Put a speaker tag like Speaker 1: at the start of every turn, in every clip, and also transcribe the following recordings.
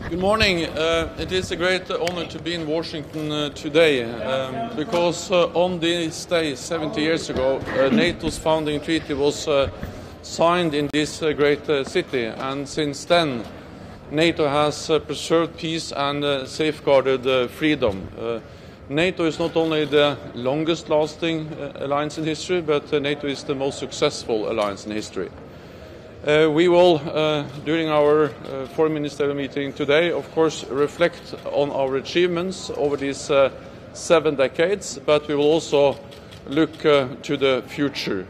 Speaker 1: Good morning. It is a great honor to be in Washington today because on this day 70 years ago NATO's founding treaty was signed in this great city, and since then NATO has preserved peace and safeguarded freedom. NATO is not only the longest lasting alliance in history, but NATO is the most successful alliance in history. We will, during our Foreign Minister meeting today, of course, reflect on our achievements over these 7 decades, but we will also look to the future.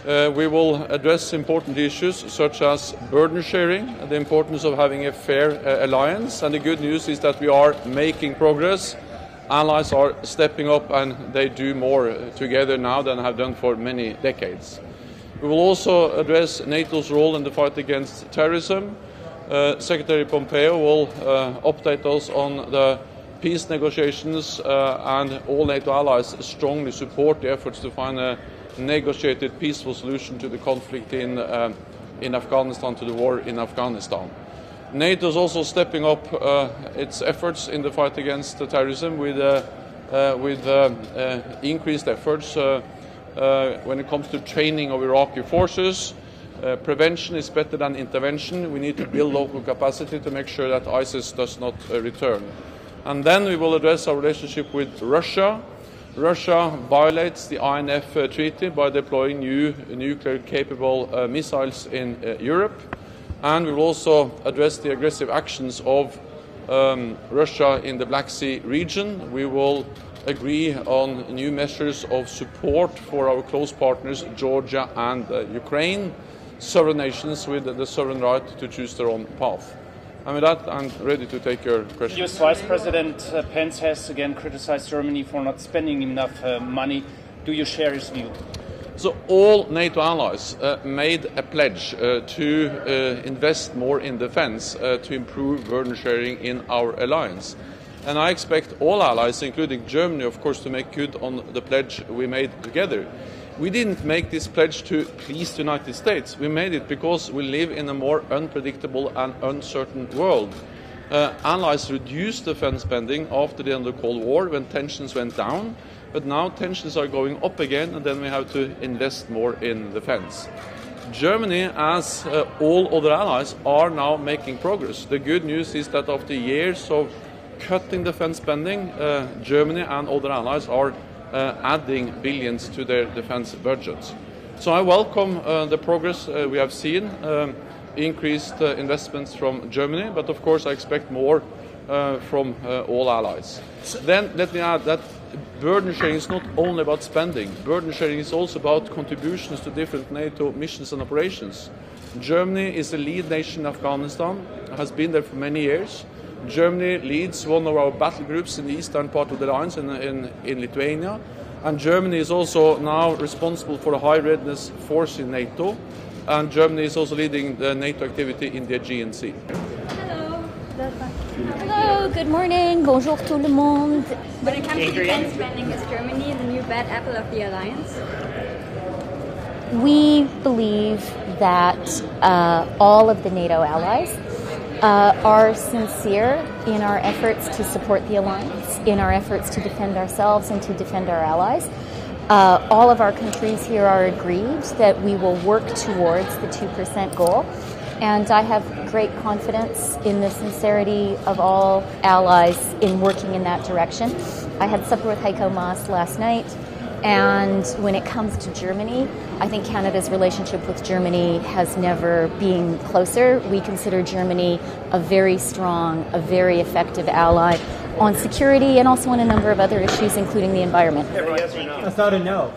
Speaker 1: We will address important issues such as burden sharing, the importance of having a fair alliance, and the good news is that we are making progress. Allies are stepping up and they do more together now than have done for many decades. We will also address NATO's role in the fight against terrorism. Secretary Pompeo will update us on the peace negotiations, and all NATO allies strongly support the efforts to find a negotiated peaceful solution to the conflict in Afghanistan, to the war in Afghanistan. NATO is also stepping up its efforts in the fight against terrorism with increased efforts when it comes to training of Iraqi forces. Prevention is better than intervention. We need to build local capacity to make sure that ISIS does not return. And then we will address our relationship with Russia. Russia violates the INF treaty by deploying new nuclear-capable missiles in Europe. And we will also address the aggressive actions of Russia in the Black Sea region. We will agree on new measures of support for our close partners, Georgia and Ukraine, sovereign nations with the sovereign right to choose their own path. And with that, I'm ready to take your questions.
Speaker 2: US Vice President Pence has again criticized Germany for not spending enough money. Do you share his view?
Speaker 1: So all NATO allies made a pledge to invest more in defense to improve burden sharing in our alliance. And I expect all allies, including Germany, of course, to make good on the pledge we made together. We didn't make this pledge to please the United States. We made it because we live in a more unpredictable and uncertain world. Allies reduced defense spending after the end of the Cold War when tensions went down, but now tensions are going up again, and then we have to invest more in defense. Germany, as all other allies, are now making progress. The good news is that after years of cutting defense spending, Germany and other allies are adding billions to their defense budgets. So I welcome the progress we have seen, increased investments from Germany, but of course I expect more from all allies. Then let me add that burden sharing is not only about spending. Burden sharing is also about contributions to different NATO missions and operations. Germany is a lead nation in Afghanistan, has been there for many years. Germany leads one of our battle groups in the eastern part of the alliance in Lithuania, and Germany is also now responsible for the high readiness force in NATO, and Germany is also leading the NATO activity in the Aegean Sea.
Speaker 3: Hello, good morning, bonjour tout le monde.
Speaker 4: When it comes to defense spending, is Germany the new bad apple of the alliance?
Speaker 3: We believe that all of the NATO allies are sincere in our efforts to support the alliance, in our efforts to defend ourselves and to defend our allies. All of our countries here are agreed that we will work towards the 2% goal, and I have great confidence in the sincerity of all allies in working in that direction. I had supper with Heiko Maas last night, and when it comes to Germany, I think Canada's relationship with Germany has never been closer. We consider Germany a very strong, a very effective ally on security and also on a number of other issues, including the environment.
Speaker 5: That's not a no.